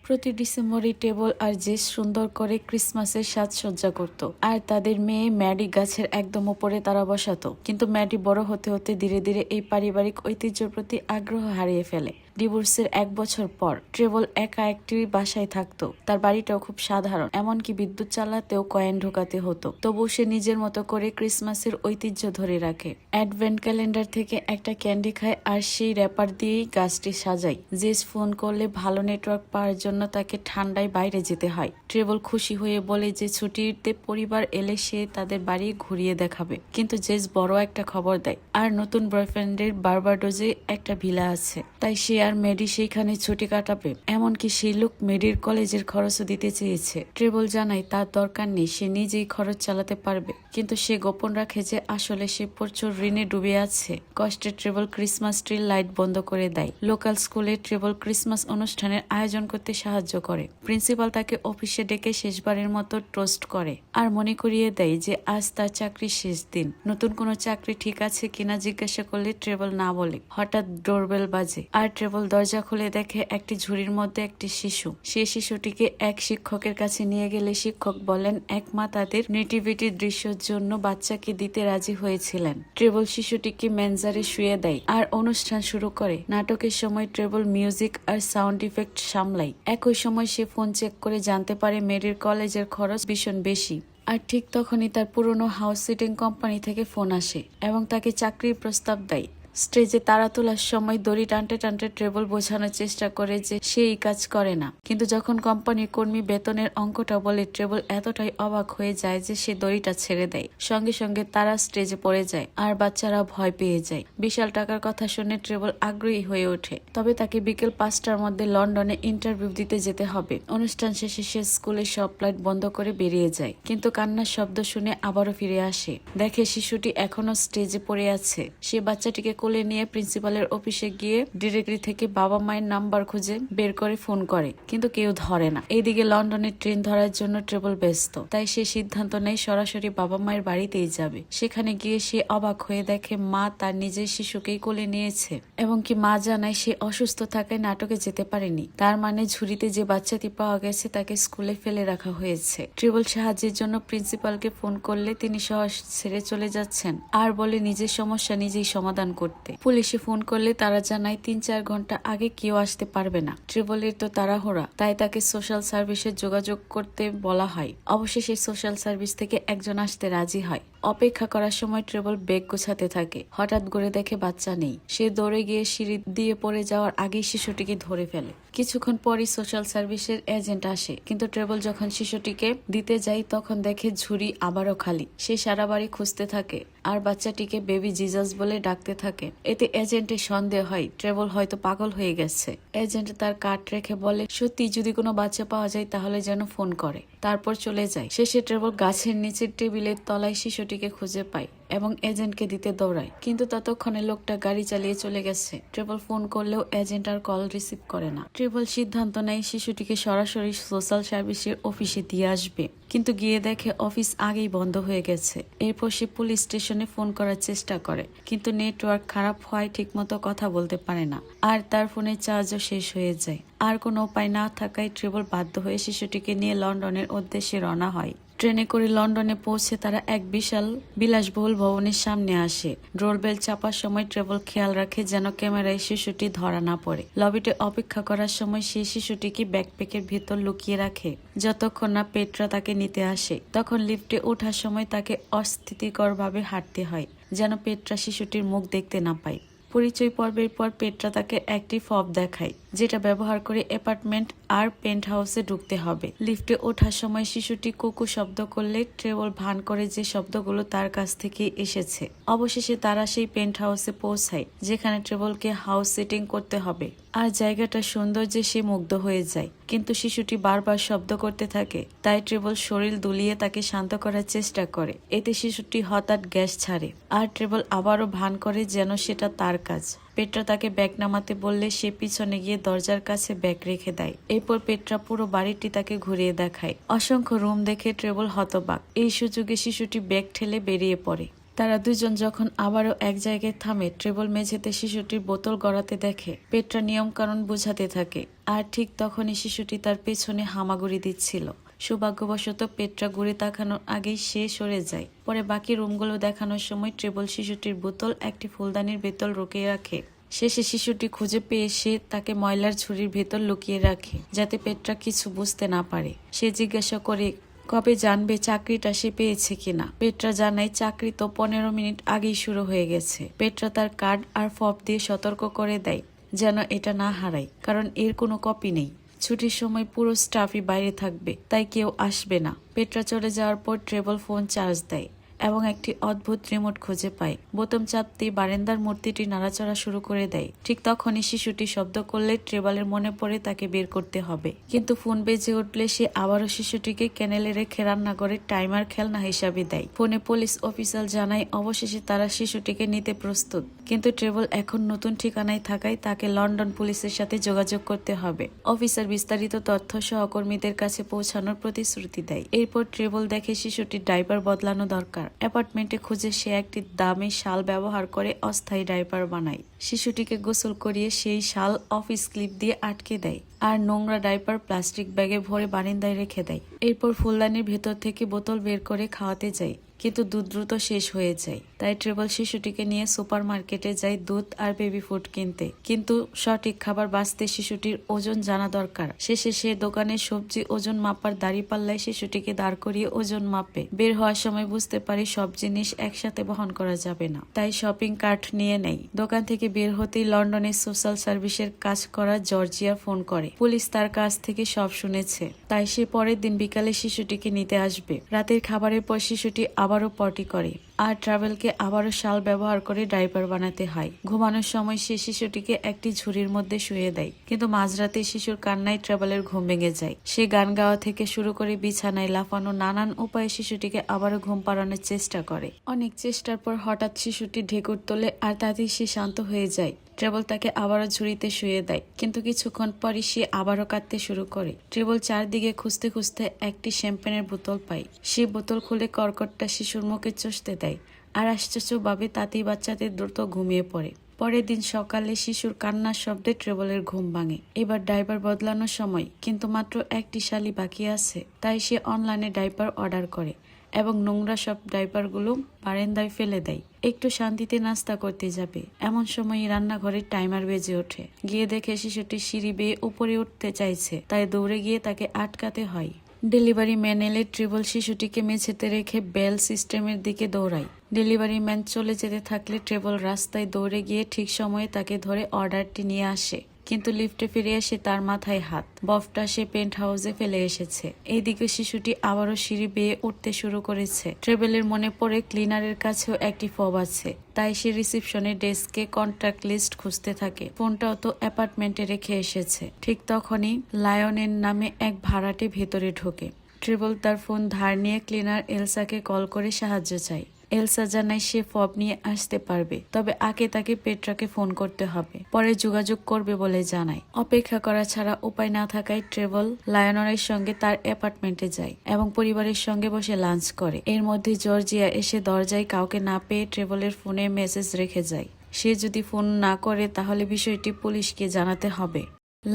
প্রতি ডিসেম্বরে টেবল আর জেস সুন্দর করে ক্রিসমাসের সাজসজ্জা করত আর তাদের মেয়ে ম্যাডি গাছের একদম উপরে তারা বসাতো। কিন্তু ম্যাডি বড় হতে হতে ধীরে ধীরে এই পারিবারিক ঐতিহ্যের প্রতি আগ্রহ হারিয়ে ফেলে। ডিভোর্সের 1 বছর পর ট্রেবল একা একটি বাসায় থাকতো। তার বাড়িটাও খুব সাধারণ, এমনকি বিদ্যুৎ চালাতেও কয়েন ঢোকাতে হতো। তবু সে নিজের মতো করে ক্রিসমাসের ঐতিহ্য ধরে রাখে। অ্যাডভেন্ট ক্যালেন্ডার থেকে একটা ক্যান্ডি খায় আর সেই র্যাপার দিয়েই গাছটি সাজায়। জেস ফোন করলে ভালো নেটওয়ার্ক পাওয়ার জন্য তাকে ঠান্ডায় বাইরে যেতে হয়। ট্রেবল খুশি হয়ে বলে যে ছুটিতে পরিবার এলে সে তাদের বাড়ি ঘুরিয়ে দেখাবে। কিন্তু জেস বড় একটা খবর দেয়, আর নতুন বয়ফ্রেন্ডের বারবাডোজে একটা ভিলা আছে, তাই সে আর মেডি সেইখানে ছুটি কাটাবে। এমনকি সেই লোক মেডির কলেজের খরচও দিতে চেয়েছে। ট্রেবল জানায় তার দরকার নেই, সে নিজেই খরচ চালাতে পারবে। কিন্তু সে গোপন রাখে যে আসলে সে প্রচুর ঋণে ডুবে আছে। কষ্টে ট্রেবল ক্রিসমাস ট্রি লাইট বন্ধ করে দেয়। লোকাল স্কুলে ট্রেবল ক্রিসমাস অনুষ্ঠানের আয়োজন করতে সাহায্য করে। প্রিন্সিপাল তাকে অফিসে ডেকে শেষবারের মতো টোস্ট করে আর মনে করিয়ে দেয় যে আজ তার চাকরির শেষ দিন। নতুন কোনো চাকরি ঠিক আছে কিনা জিজ্ঞাসা করলে ট্রেবল না বলে। হঠাৎ ডোরবেল বাজে আর ট্রেবল দরজা খুলে দেখে একটি ঝুড়ির মধ্যে একটি শিশু। সেই শিশুটিকে এক শিক্ষকের কাছে নিয়ে গেলে শিক্ষক বলেন এক মা তাদের নেটিভিটি দৃশ্যের জন্য বাচ্চাকে দিতে রাজি হয়েছিলেন। ট্রেবল শিশুটিকে ম্যানজারে শুয়ে দেয় আর অনুষ্ঠান শুরু করে। নাটকের সময় ট্রেবল মিউজিক আর সাউন্ড ইফেক্ট সামলাই। একই সময় সে ফোন চেক করে জানতে পারে মেরির কলেজের খরচ ভীষণ বেশি। আর ঠিক তখনই তার পুরনো হাউস সিটিং কোম্পানি থেকে ফোন আসে এবং তাকে চাকরির প্রস্তাব দেয়। স্টেজে তারা তোলার সময় দড়ি টানতে টানতে ট্রেবল বোঝানোর চেষ্টা করে যে সে এই কাজ করে না। কিন্তু যখন কোম্পানির কর্মী বেতনের অঙ্কটা বলে, ট্রেবল এতটাই অবাক হয়ে যায় যে সে দড়িটা ছেড়ে দেয়। সঙ্গে সঙ্গে তারা স্টেজে পড়ে যায় আর বাচ্চারা ভয় পেয়ে যায়। বিশাল টাকার কথা শুনে ট্রেবল আগ্রহী হয়ে ওঠে। তবে তাকে বিকেল 5টার মধ্যে লন্ডনে ইন্টারভিউ দিতে যেতে হবে। অনুষ্ঠান শেষে সে স্কুলের সব লাইট বন্ধ করে বেরিয়ে যায়, কিন্তু কান্নার শব্দ শুনে আবারও ফিরে আসে। দেখে শিশুটি এখনো স্টেজে পড়ে আছে। সে বাচ্চাটিকে কোলে নিয়ে প্রিন্সিপালের অফিসে গিয়ে ডিরেক্টরি থেকে বাবা মায়ের নাম্বার খুঁজে বের করে ফোন করে, কিন্তু কেউ ধরে না। এইদিকে লন্ডনের ট্রেন ধরার জন্য ট্রেবল ব্যস্ত, তাই সে সিদ্ধান্ত নেয় সরাসরি বাবা মায়ের বাড়িতেই যাবে। সেখানে গিয়ে সে অবাক হয়ে দেখে মা তার নিজের শিশুকেই কোলে নিয়েছে এবং কি মা জানায় সে অসুস্থ থাকায় নাটকে যেতে পারেনি। তার মানে ঝুড়িতে যে বাচ্চাটি পাওয়া গেছে তাকে স্কুলে ফেলে রাখা হয়েছে। ট্রেবল সাহায্যের জন্য প্রিন্সিপালকে ফোন করলে তিনি সহজ ছেড়ে চলে যাচ্ছেন আর বলে নিজের সমস্যা নিজেই সমাধান করতে। পুলিশে ফোন করলে তারা জানায় 3-4 ঘন্টা আগে কেউ আসতে পারবে না। ট্রেবলের তো তাড়াহুড়া, তাই তাকে সোশ্যাল সার্ভিসে যোগাযোগ করতে বলা হয়। অবশেষে সোশ্যাল সার্ভিস থেকে একজন আসতে রাজি হয়। অপেক্ষা করার সময় ট্রেবল ব্যাগ গোছাতে থাকে। হঠাৎ ঘুরে দেখে বাচ্চা নেই। সে দৌড়ে গিয়ে সিঁড়ি দিয়ে পড়ে যাওয়ার আগেই শিশুটিকে ধরে ফেলে। কিছুক্ষণ পরই সোশ্যাল সার্ভিসের এজেন্ট আসে, কিন্তু ট্রেবল যখন শিশুটিকে দিতে যায় তখন দেখে ঝুড়ি আবারও খালি। সে সারা বাড়ি খুঁজতে থাকে আর বাচ্চাটিকে বেবি জিজাস বলে ডাকতে থাকে। এতে এজেন্টের সন্দেহ হয় ট্রেবল হয়তো পাগল হয়ে গেছে। এজেন্ট তার কার্ড রেখে বলে সত্যি যদি কোনো বাচ্চা পাওয়া যায় তাহলে যেন ফোন করে। তারপর চলে যায়। শেষে ট্রেবল গাছের নিচের টেবিলের তলায় শিশুটিকে খুঁজে পায় এবং এজেন্টকে দিতে দৌড়ায়, কিন্তু ততক্ষণে লোকটা গাড়ি চালিয়ে চলে গেছে। ট্রেবল ফোন করলেও এজেন্ট আর কল রিসিভ করে না। ট্রেবল সিদ্ধান্ত নেয় শিশুটিকে সরাসরি সোশ্যাল সার্ভিসের অফিসে দিয়ে আসবে, কিন্তু গিয়ে দেখে অফিস আগেই বন্ধ হয়ে গেছে। এরপর সে পুলিশ স্টেশনে ফোন করার চেষ্টা করে, কিন্তু নেটওয়ার্ক খারাপ হয় ঠিকমতো কথা বলতে পারে না আর তার ফোনের চার্জও শেষ হয়ে যায়। আর কোনো উপায় না থাকায় ট্রেবল বাধ্য হয়ে শিশুটিকে নিয়ে লন্ডনের উদ্দেশ্যে রওনা হয়। ট্রেনে করে লন্ডনে পৌঁছে তারা এক বিশাল বিলাসবহুল ভবনের সামনে আসে। ডোরবেল চাপার সময় ট্রেবল খেয়াল রাখে যেন ক্যামেরায় শিশুটি ধরা না পড়ে। লবিতে অপেক্ষা করার সময় সেই শিশুটিকে ব্যাকপ্যাকের ভিতর লুকিয়ে রাখে যতক্ষণ না পেট্রা তাকে নিতে আসে। তখন লিফটে ওঠার সময় তাকে অস্থিতিকরভাবে হাঁটতে হয় যেন পেট্রা শিশুটির মুখ দেখতে না পায়। পরিচয় পর্বের পর পেট্রা তাকে একটি ফব দেখায় যেটা ব্যবহার করে অ্যাপার্টমেন্ট আর পেন্ট হাউসে ঢুকতে হবে। লিফটে ওঠার সময় শিশুটি কুকু শব্দ করলে ট্রেবল ভান করে যে শব্দগুলো তার কাছ থেকে এসেছে। অবশেষে তারা সেই পেন্ট হাউসে পৌঁছায় যেখানে ট্রেবলকে হাউস সিটিং করতে হবে। আর জায়গাটা সুন্দর যে সে মুগ্ধ হয়ে যায়, কিন্তু শিশুটি বারবার শব্দ করতে থাকে। তাই ট্রেবল শরীর দুলিয়ে তাকে শান্ত করার চেষ্টা করে। এতে শিশুটি হঠাৎ গ্যাস ছাড়ে আর ট্রেবল আবারও ভান করে যেন সেটা তার কাজ। পেট্রা তাকে ব্যাগ নামাতে বললে সে পিছনে গিয়ে দরজার কাছে ব্যাগ রেখে দেয়। এরপর পেট্রা পুরো বাড়িটি তাকে ঘুরিয়ে দেখায়। অসংখ্য রুম দেখে ট্রেবল হতবাক। এই সুযোগে শিশুটি ব্যাগ ঠেলে বেরিয়ে পড়ে। তারা দুজন যখন আবারও এক জায়গায় থামে, ট্রেবল মেঝেতে শিশুটির বোতল গড়াতে দেখে। পেট্রা নিয়ম কানুন বোঝাতে থাকে, আর ঠিক তখনই শিশুটি তার পেছনে হামাগুড়ি দিচ্ছিল। সৌভাগ্যবশত পেট্রা ঘুরে তাকানোর আগেই সে সরে যায়। পরে বাকি রুমগুলো দেখানোর সময় ট্রেবল শিশুটির বোতল একটি ফুলদানির ভেতর লুকিয়ে রাখে। শেষে শিশুটি খুঁজে পেয়ে সে তাকে ময়লার ঝুড়ির ভেতর লুকিয়ে রাখে, যাতে পেট্রা কিছু বুঝতে না পারে। সে জিজ্ঞাসা করে কবে জানবে চাকরিটা সে পেয়েছে কিনা। পেট্রা জানায় চাকরি তো 15 মিনিট আগেই শুরু হয়ে গেছে। পেট্রা তার কার্ড আর ফর্ম দিয়ে সতর্ক করে দেয় যেন এটা না হারায়, কারণ এর কোনো কপি নেই। ছুটির সময় পুরো স্টাফই বাইরে থাকবে, তাই কেউ আসবে না। পেট্রা চলে যাওয়ার পর ট্রেবল ফোন চার্জ দেয় এবং একটি অদ্ভুত রিমোট খুঁজে পায়। বোতাম চাপতেই বারান্দার মূর্তিটি নাড়াচাড়া শুরু করে দেয়। ঠিক তখনই শিশুটি শব্দ করলে ট্রেবলের মনে পড়ে তাকে বের করতে হবে, কিন্তু ফোন বেজে উঠলে সে আবারও শিশুটিকে ক্যানেলে রেখে রান্নাঘরে টাইমার খেলনা হিসাবে দেয়। ফোনে পুলিশ অফিসার জানায় অবশেষে তারা শিশুটিকে নিতে প্রস্তুত, কিন্তু ট্রেবল এখন নতুন ঠিকানায় থাকায় তাকে লন্ডন পুলিশের সাথে যোগাযোগ করতে হবে। অফিসার বিস্তারিত তথ্য সহকর্মীদের কাছে পৌঁছানোর প্রতিশ্রুতি দেয়। এরপর ট্রেবল দেখে শিশুটির ডাইপার বদলানো দরকার। অ্যাপার্টমেন্টে খুঁজে সে একটি দামি শাল ব্যবহার করে অস্থায়ী ডাইপার বানায়। শিশুটিকে গোসল করিয়ে সেই শাল অফিস ক্লিপ দিয়ে আটকে দেয় আর নোংরা ডাইপার প্লাস্টিক ব্যাগে ভরে বারান্দায় রেখে দেয়। এরপর ফুলদানির ভেতর থেকে বোতল বের করে খাওয়াতে যায়, কিন্তু দুধ দ্রুত শেষ হয়ে যায়। তাই ট্রেবল শিশুটিকে নিয়ে সুপার মার্কেটে যায় দুধ আর বেবি ফুড কিনতে, কিন্তু সঠিক খাবার বাঁচতে শিশুটির ওজন জানা দরকার। শেষে সে দোকানে সবজি ওজন মাপার দাঁড়িপাল্লায় শিশুটিকে দাঁড় করিয়ে ওজন মাপে। বের হওয়ার সময় বুঝতে পারি সব জিনিস একসাথে বহন করা যাবে না, তাই শপিং কার্ট নিয়ে নেয়। দোকান থেকে বের হতেই লন্ডনের সোশ্যাল সার্ভিসের কাজ করা জর্জিয়া ফোন করে। পুলিশ তার কাছ থেকে সব শুনেছে, তাই সে পরের দিন বিকালে শিশুটিকে নিতে আসবে। রাতের খাবারের পর শিশুটি আবারও পটি করে আর ট্রাভেলকে আবারও শাল ব্যবহার করে ডাইপার বানাতে হয়। ঘুমানোর সময় সে শিশুটিকে একটি ঝুড়ির মধ্যে শুয়ে দেয়, কিন্তু মাঝরাতে শিশুর কান্নায় ট্রাভেলের ঘুম ভেঙে যায়। সে গান গাওয়া থেকে শুরু করে বিছানায় লাফানো নানান উপায়ে শিশুটিকে আবারও ঘুম পাড়ানোর চেষ্টা করে। অনেক চেষ্টার পর হঠাৎ শিশুটি ঢেকুর তোলে আর তাতেই সে শান্ত হয়ে যায়। ট্রেবল তাকে আবারও ঝুড়িতে শুয়ে দেয়, কিন্তু কিছুক্ষণ পরই সে আবারও কাঁদতে শুরু করে। ট্রেবল চারদিকে খুঁজতে খুঁজতে একটি শ্যাম্পেনের বোতল পায়। সে বোতল খুলে কর্কটটা শিশুর মুখে চষতে দেয়, আর আশ্চর্যভাবে তাতেই বাচ্চাদের দ্রুত ঘুমিয়ে পড়ে। পরের দিন সকালে শিশুর কান্নার শব্দে ট্রেবলের ঘুম ভাঙে। এবার ডাইপার বদলানোর সময়, কিন্তু মাত্র একটি শালি বাকি আছে। তাই সে অনলাইনে ডাইপার অর্ডার করে এবং নোংরা সব ডাইপারগুলো বারান্দায় ফেলে দেয়। একটু শান্তিতে নাস্তা করতে যাবে, এমন সময় রান্নাঘরের টাইমার বেজে ওঠে। গিয়ে দেখে শিশুটি সিঁড়ি বেয়ে উপরে উঠতে চাইছে, তাই দৌড়ে গিয়ে তাকে আটকাতে হয়। ডেলিভারি ম্যান এলে ট্রেবল শিশুটিকে মেঝেতে রেখে বেল সিস্টেমের দিকে দৌড়ায়। ডেলিভারি ম্যান চলে যেতে থাকলে ট্রেবল রাস্তায় দৌড়ে গিয়ে ঠিক সময়ে তাকে ধরে অর্ডারটি নিয়ে আসে, কিন্তু লিফটে ফিরে এসে তার মাথায় হাত। বফটা সে পেন্ট হাউসে ফেলে এসেছে। এইদিকে শিশুটি আবারও সিঁড়ি বেয়ে উঠতে শুরু করেছে। ট্রেবেলের মনে পড়ে ক্লিনারের কাছেও একটি ফব আছে, তাই সে রিসেপশনের ডেস্কে কন্ট্যাক্ট লিস্ট খুঁজতে থাকে। ফোনটাও তো অ্যাপার্টমেন্টে রেখে এসেছে। ঠিক তখনই লায়নের নামে এক ভাড়াটে ভেতরে ঢোকে। ট্রেবল তার ফোন ধার নিয়ে ক্লিনার এলসাকে কল করে সাহায্য চায়। এলসা জানায় সে ফব নিয়ে আসতে পারবে, তবে আগে তাকে পেট্রাকে ফোন করতে হবে, পরে যোগাযোগ করবে বলে জানায়। অপেক্ষা করা ছাড়া উপায় না থাকায় ট্রেবল লায়নরের সঙ্গে তার অ্যাপার্টমেন্টে যায় এবং পরিবারের সঙ্গে বসে লাঞ্চ করে। এর মধ্যে জর্জিয়া এসে দরজায় কাউকে না পেয়ে ট্রেবলের ফোনে মেসেজ রেখে যায়। সে যদি ফোন না করে তাহলে বিষয়টি পুলিশকে জানাতে হবে।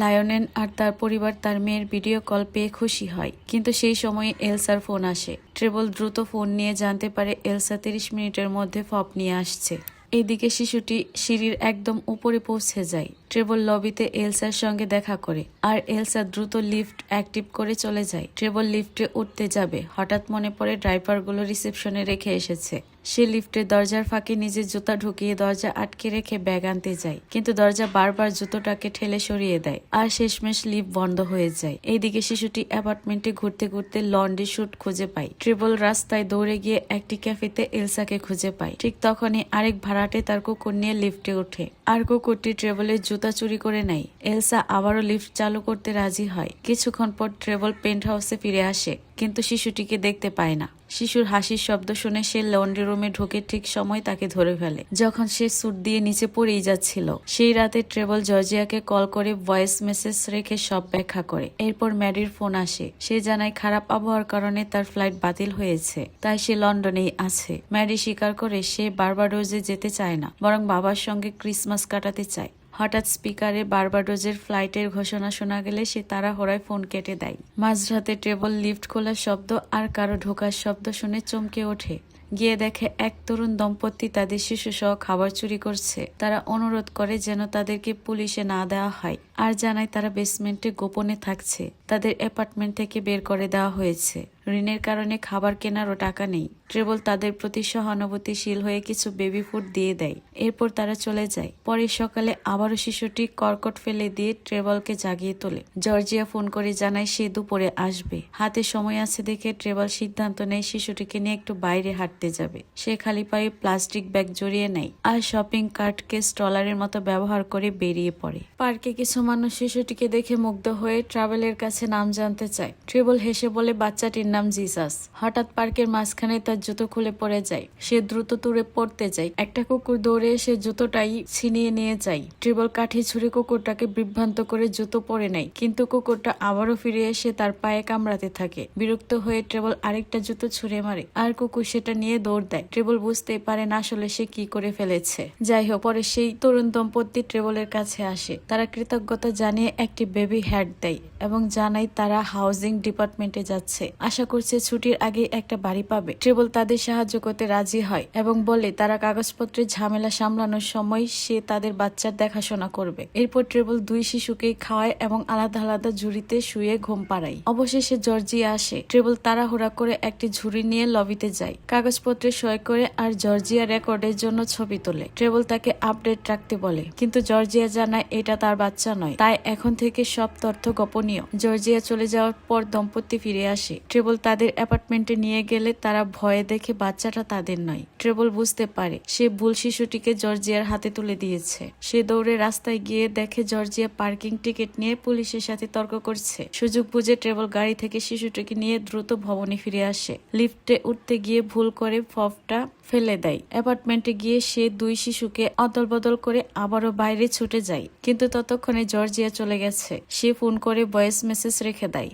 লায়নেন আর তার পরিবার তার মেয়ের ভিডিও কল পেয়ে খুশি হয়, কিন্তু সেই সময় এলসার ফোন আসে। ট্রেবল দ্রুত ফোন নিয়ে জানতে পারে এলসা 30 মিনিটের মধ্যে ফব নিয়ে আসছে। এদিকে শিশুটি সিঁড়ির একদম উপরে পৌঁছে যায়। ট্রেবল লবিতে এলসার সঙ্গে দেখা করে, আর এলসা দ্রুত লিফট অ্যাক্টিভ করে চলে যায়। ট্রেবল লিফটে উঠতে যাবে, হঠাৎ মনে পড়ে ড্রাইভারগুলো রিসেপশনে রেখে এসেছে। সে লিফটের দরজার ফাঁকে নিজের জুতা ঢুকিয়ে দরজা আটকে রেখে ব্যাগ আনতে যায়, কিন্তু দরজা বারবার জুতোটাকে ঠেলে সরিয়ে দেয় আর শেষমেশ লিফট বন্ধ হয়ে যায়। এইদিকে শিশুটি অ্যাপার্টমেন্টে ঘুরতে ঘুরতে লন্ড্রি স্যুট খুঁজে পায়। ট্রেবল রাস্তায় দৌড়ে গিয়ে একটি ক্যাফেতে এলসাকে খুঁজে পায়। ঠিক তখনই আরেক ভাড়াটে তার কুকুর নিয়ে লিফটে ওঠে, আর কুকুরটি ট্রেবলের জুতা চুরি করে নেয়। এলসা আবারও লিফট চালু করতে রাজি হয়। কিছুক্ষণ পর ট্রেবল পেন্ট হাউসে ফিরে আসে। কিন্তু শিশুটিকে দেখতে পায় না। শিশুর হাসির শব্দ শুনে সে লন্ড্রি রুমে ঢুকে ঠিক সময় তাকে ধরে ফেলে যখন সে স্যুট দিয়ে নিচে পড়েই যাচ্ছিল। সেই রাতে ট্রেভেল জর্জিয়াকে কল করে ভয়েস মেসেজ রেখে সব ব্যাখ্যা করে। এরপর ম্যাডির ফোন আসে। সে জানায় খারাপ আবহাওয়ার কারণে তার ফ্লাইট বাতিল হয়েছে, তাই সে লন্ডনেই আছে। ম্যাডি স্বীকার করে সে বারবাডোজে যেতে চায় না, বরং বাবার সঙ্গে ক্রিসমাস কাটাতে চায়। হঠাৎ স্পিকারে বারবাডোজের ফ্লাইটের ঘোষণা শোনা গেলে সে তাড়াহুড়ায় ফোন কেটে দেয়। মাঝরাতে ট্রেভেল লিফট খোলার শব্দ আর কারো ঢোকার শব্দ শুনে চমকে ওঠে। গিয়ে দেখে এক তরুণ দম্পতি তাদের শিশু সহ খাবার চুরি করছে। তারা অনুরোধ করে যেন তাদেরকে পুলিশে না দেওয়া হয়, আর জানায় তারা বেসমেন্টে গোপনে থাকছে। তাদের অ্যাপার্টমেন্ট থেকে বের করে দেওয়া হয়েছে। ঋণের কারণে খাবার কেনারও টাকা নেই। ট্রেভেল তাদের প্রতি সহানুভূতিশীল হয়ে কিছু বেবি ফুড দিয়ে দেয়। এরপর তারা চলে যায়। পরের সকালে আবারও শিশুটি কর্কট ফেলে দিয়ে ট্রেভেলকে জাগিয়ে তোলে। জর্জিয়া ফোন করে জানায় সে দুপুরে আসবে। হাতে সময় আছে দেখে ট্রেভেল সিদ্ধান্ত নেয় শিশুটিকে নিয়ে একটু বাইরে হাঁটতে যাবে। সে খালি পায়ে প্লাস্টিক ব্যাগ জড়িয়ে নেয় আর শপিং কার্টকে স্ট্রলারের মতো ব্যবহার করে বেরিয়ে পড়ে। পার্কে কিছু মানুষ শিশুটিকে দেখে মুগ্ধ হয়ে ট্রাভেলের কাছে নাম জানতে চায়। ট্রেভেল হেসে বলে বাচ্চাটির নাম জিসাস। হঠাৎ পার্কের মাঝখানে তার জুতো খুলে পড়ে যায়। সে দ্রুত তুড়ে পড়তে যায়। একটা কুকুর দৌড়ে এসে জুতোটাই ছিনিয়ে নিয়ে যায়। ট্রেভেল কাঠি ছুঁড়ে কুকুরটাকে বিভ্রান্ত করে জুতো পরে নেয়, কিন্তু কুকুরটা আবারও ফিরে এসে তার পায়ে কামড়াতে থাকে। বিরক্ত হয়ে ট্রেভেল আরেকটা জুতো ছুঁড়ে মারে আর কুকুর সেটা নিয়ে দৌড় দেয়। ট্রেভেল বুঝতে পারে না আসলে সে কি করে ফেলেছে। যাই হোক, পরে সেই তরুণ দম্পতি ট্রেভেলের কাছে আসে। তারা কৃতজ্ঞতা জানিয়ে একটি বেবি হ্যাট দেয় এবং জানায় তারা হাউজিং ডিপার্টমেন্টে যাচ্ছে। আশা করছে ছুটির আগে একটা বাড়ি পাবে। ট্রেভেল তাদের সাহায্য করতে রাজি হয় এবং বলে তারা কাগজপত্রের ঝামেলা সামলানোর সময় সে তাদের বাচ্চার দেখাশোনা করবে। এরপর ট্রেভেল দুই শিশুকেই খাওয়ায় এবং আলাদা আলাদা ঝুড়িতে শুয়ে ঘুম পাড়ায়। অবশেষে জর্জিয়া আসে। ট্রেভেল তাড়াহুড়া করে একটি ঝুড়ি নিয়ে লবিতে যায়, কাগজপত্রে সই করে আর জর্জিয়া রেকর্ডের জন্য ছবি তোলে। ট্রেভেল তাকে আপডেট রাখতে বলে, কিন্তু জর্জিয়া জানায় এটা তার বাচ্চা নয়, তাই এখন থেকে সব তথ্য গোপনীয়। জর্জিয়া চলে যাওয়ার পর দম্পতি ফিরে আসে। ট্রেভেল তাদের অ্যাপার্টমেন্টে নিয়ে গেলে তারা ভয়ে দেখে বাচ্চাটা তাদের নয়। ট্রেভেল বুঝতে পারে সে ভুল শিশুটিকে জর্জিয়ার হাতে তুলে দিয়েছে। সে দৌড়ে রাস্তায় গিয়ে দেখে জর্জিয়া পার্কিং টিকিট নিয়ে পুলিশের সাথে তর্ক করছে। সুযোগ বুঝে ট্রেভেল গাড়ি থেকে শিশুটিকে নিয়ে দ্রুত ভবনে ফিরে আসে। লিফটে উঠতে গিয়ে ভুল করে ফবটা ফেলে দেয়। অ্যাপার্টমেন্টে গিয়ে সে দুই শিশুকে অদল বদল করে আবারও বাইরে ছুটে যায়, কিন্তু ততক্ষণে জর্জিয়া চলে গেছে। সে ফোন করে ভয়েস মেসেজ রেখে দেয়।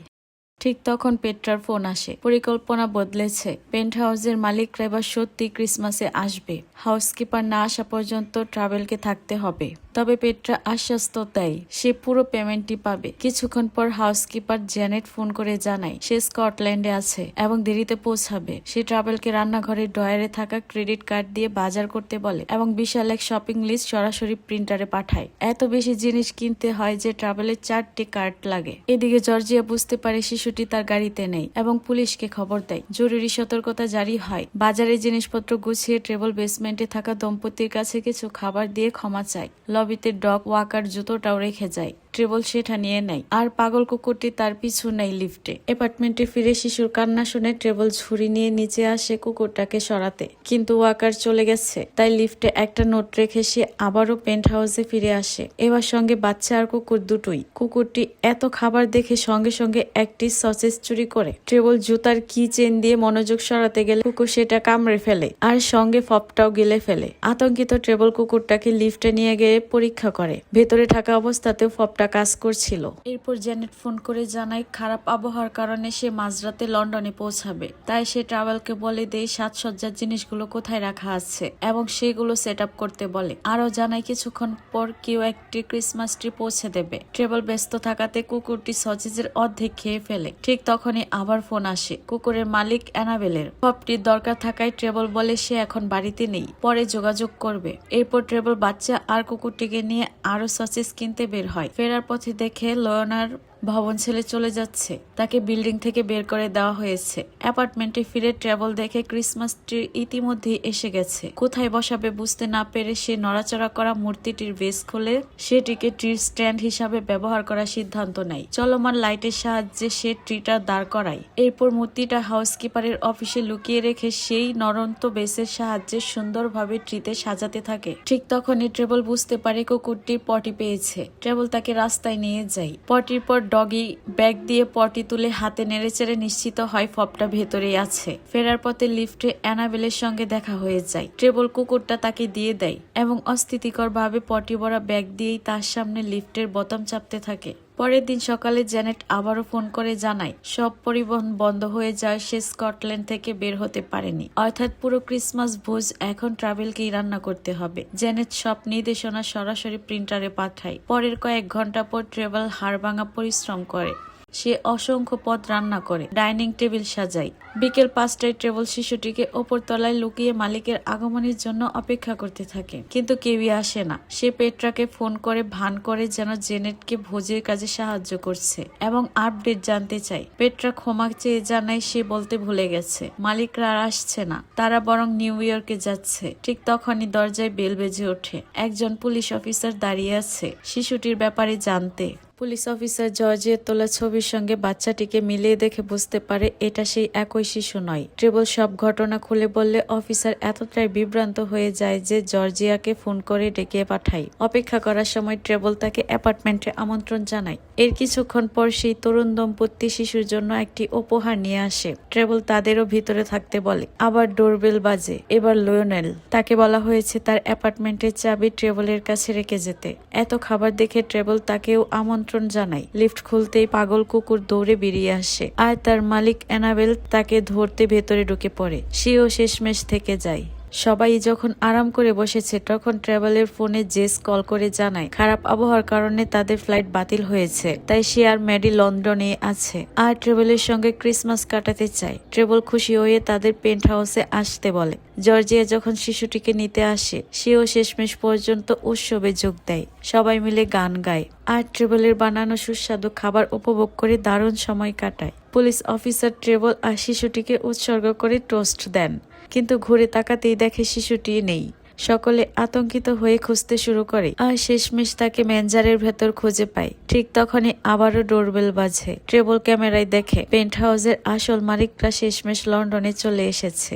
ঠিক তখন পেট্রার ফোন আসে। পরিকল্পনা বদলেছে। পেন্ট হাউসের মালিকরা এবার সত্যি ক্রিসমাসে আসবে। হাউসকিপার না আসা পর্যন্ত ট্রাভেলকে থাকতে হবে। তবে পেট্রা আশ্বাস দেয় সে পুরো পেমেন্টই পাবে। কিছুক্ষণ পর হাউসকিপার জ্যানেট ফোন করে জানায় সে স্কটল্যান্ডে আছে এবং দেরিতে পৌঁছাবে। সে ট্রাভেলকে রান্নাঘরের ড্রয়ারে থাকা ক্রেডিট কার্ড দিয়ে বাজার করতে বলে এবং বিশাল এক শপিং লিস্ট সরাসরি প্রিন্টারে পাঠায়। এত বেশি জিনিস কিনতে হয় যে ট্রাভেলের 4টি কার্ড লাগে। এদিকে জর্জিয়া বুঝতে পারে শিশুটি তার গাড়িতে নেই এবং পুলিশকে খবর দেয়। জরুরি সতর্কতা জারি হয়। বাজারের জিনিসপত্র গুছিয়ে ট্রেভেল বেসমেন্টে থাকা দম্পতির কাছে কিছু খাবার দিয়ে ক্ষমা চায়। লবিতে ডগ ওয়াকার জুতোটাও রেখে যায়। ট্রেভেল সেটা নিয়ে নেয় আর পাগল কুকুরটি তার পিছু নেয় লিফটে। অ্যাপার্টমেন্টে ফিরে শিশুর কান্না শুনে ট্রেভেল ঝুড়ি নিয়ে নিচে আসে কুকুরটাকে সরাতে, কিন্তু ওয়াকার চলে গেছে। তাই লিফটে একটা নোট রেখে সে আবারও পেন্ট হাউসে ফিরে আসে। এবার সঙ্গে বাচ্চা আর কুকুর দুটোই। কুকুরটি এত খাবার দেখে সঙ্গে সঙ্গে একটি সসেজ চুরি করে। ট্রেভেল জুতার কি চেন দিয়ে মনোযোগ সরাতে গেলে কুকুর সেটা কামড়ে ফেলে আর সঙ্গে ফপটাও গিলে ফেলে। আতঙ্কিত ট্রেভেল কুকুরটাকে লিফটে নিয়ে গিয়ে পরীক্ষা করে। ভেতরে থাকা অবস্থাতেও ফপটা কাজ করছিল। এরপর জ্যানেট ফোন করে জানায় খারাপ আবহাওয়ার কারণে সে মাঝরাতে লন্ডনে পৌঁছাবে। তাই সে ট্রাভেলকে বলে দেয় সাজসজ্জার জিনিসগুলো কোথায় রাখা আছে এবং সেগুলো সেট আপ করতে বলে। আরো জানায় কিছুক্ষণ পর কেউ একটি ক্রিসমাস ট্রি পৌঁছে দেবে। ট্রেভেল ব্যস্ত থাকাতে কুকুরটি সসেজের অর্ধেক খেয়ে ফেলে। ঠিক তখনই আবার ফোন আসে কুকুরের মালিক অ্যানাবেলের। পপটির দরকার থাকায় ট্রেভেল বলে সে এখন বাড়িতে নেই, পরে যোগাযোগ করবে। এরপর ট্রেভেল বাচ্চা আর কুকুরটিকে নিয়ে আরো সসেজ কিনতে বের হয়। ফেরার পথে দেখে লয়নার ভবন ছেড়ে চলে যাচ্ছে। তাকে বিল্ডিং থেকে বের করে দেওয়া হয়েছে। অ্যাপার্টমেন্টে ফিরে ট্রেভেল দেখে ক্রিসমাস ট্রি ইতিমধ্যেই এসে গেছে। কোথায় বসাবে বুঝতে না পেরে সে নড়াচড়া করা মূর্তিটির বেস খুলে সেটিকে ট্রির স্ট্যান্ড হিসাবে ব্যবহার করার সিদ্ধান্ত নেয়। চলমান লাইটের সাহায্যে সে ট্রিটা দাঁড় করায়। এরপর মূর্তিটা হাউসকিপারের অফিসে লুকিয়ে রেখে সেই নড়ন্ত বেসের সাহায্যে সুন্দরভাবে ট্রিতে সাজাতে থাকে। ঠিক তখনই ট্রেভেল বুঝতে পারে কুকুরটি পটি পেয়েছে। ট্রেভেল তাকে রাস্তায় নিয়ে যায়। পটির পর ডগি ব্যাগ দিয়ে পটি তুলে হাতে নেড়েচেড়ে নিশ্চিত হয় ফপটা ভেতরেই আছে। ফেরার পথে লিফটে অ্যানাবেলের সঙ্গে দেখা হয়ে যায়। ট্রেবল কুকুরটা তাকে দিয়ে দেয় এবং অস্থিতিকর ভাবে পটি ভরা ব্যাগ দিয়েই তার সামনে লিফটের বোতাম চাপতে থাকে। পরের দিন সকালে জ্যানেট আবারও ফোন করে জানায় সব পরিবহন বন্ধ হয়ে যায়, সে স্কটল্যান্ড থেকে বের হতে পারেনি। অর্থাৎ পুরো ক্রিসমাস ভোজ এখন ট্রাভেলকেই রান্না করতে হবে। জ্যানেট সব নির্দেশনা সরাসরি প্রিন্টারে পাঠায়। পরের কয়েক ঘন্টা পর ট্রেভেল হাড়ভাঙা পরিশ্রম করে। সে অসংখ্য পদ রান্না করে, ডাইনিং টেবিল সাজায়। বিকেল 5টায় ট্রেবল শিশুটিকে ওপর তলায় লুকিয়ে মালিকের আগমনের জন্য অপেক্ষা করতে থাকে, কিন্তু কেউই আসে না। সে পেট্রাকে ফোন করে ভান করে যেন জেনেটকে ভোজের কাজে সাহায্য করছে এবং আপডেট জানতে চায়। পেট্রা ক্ষমা চেয়ে জানায় সে বলতে ভুলে গেছে মালিকরা আর আসছে না, তারা বরং নিউ ইয়র্কে যাচ্ছে। ঠিক তখনই দরজায় বেল বেজে ওঠে। একজন পুলিশ অফিসার দাঁড়িয়ে আছে শিশুটির ব্যাপারে জানতে। পুলিশ অফিসার জর্জিয়ার তোলা ছবির সঙ্গে বাচ্চাটিকে মিলিয়ে দেখে বুঝতে পারে এটা সেই একই শিশু নয়। ট্রেবল সব ঘটনা খুলে বললে অফিসার এতটাই বিভ্রান্ত হয়ে যায় যে জর্জিয়াকে ফোন করে ডেকে পাঠায়। অপেক্ষা করার সময় ট্রেবল তাকে অ্যাপার্টমেন্টে আমন্ত্রণ জানায়। এর কিছুক্ষণ পর সেই তরুণ দম্পতি শিশুর জন্য একটি উপহার নিয়ে আসে। ট্রেবল তাদেরও ভিতরে থাকতে বলে। আবার ডোরবেল বাজে। এবার লিওনেল। তাকে বলা হয়েছে তার অ্যাপার্টমেন্টের চাবি ট্রেবলের কাছে রেখে যেতে। এত খাবার দেখে ট্রেবল তাকেও আমন্ত্রণ জানায়। লিফট খুলতেই পাগল কুকুর দৌড়ে বেরিয়ে আসে আর তার মালিক অ্যানাবেল তাকে ধরতে ভেতরে ঢুকে পড়ে। সেও শেষমেশ থেকে যায়। সবাই যখন আরাম করে বসেছে তখন ট্রাভেলের ফোনে জেস কল করে জানায় খারাপ আবহাওয়ার কারণে তাদের ফ্লাইট বাতিল হয়েছে, তাই সে আর ম্যাডি লন্ডনে আছে আর ট্রাভেলের সঙ্গে ক্রিসমাস কাটাতে চায়। ট্রাভেল খুশি হয়ে তাদের পেন্ট হাউসে আসতে বলে। জর্জিয়া যখন শিশুটিকে নিতে আসে সেও শেষমেশ পর্যন্ত উৎসবে যোগ দেয়। সবাই মিলে গান গায় আর ট্রাভেলের বানানো সুস্বাদু খাবার উপভোগ করে দারুণ সময় কাটায়। পুলিশ অফিসার ট্রেবল আর শিশুটিকে উৎসর্গ করে টোস্ট দেন, কিন্তু ঘুরে তাকাতেই দেখে শিশুটি নেই। সকলে আতঙ্কিত হয়ে খুঁজতে শুরু করে আর শেষমেশ তাকে ম্যানজারের ভেতর খুঁজে পায়। ঠিক তখনই আবারও ডোরবেল বাজে। ট্রেবল ক্যামেরায় দেখে পেন্ট হাউসের আসল মালিকরা শেষমেশ লন্ডনে চলে এসেছে।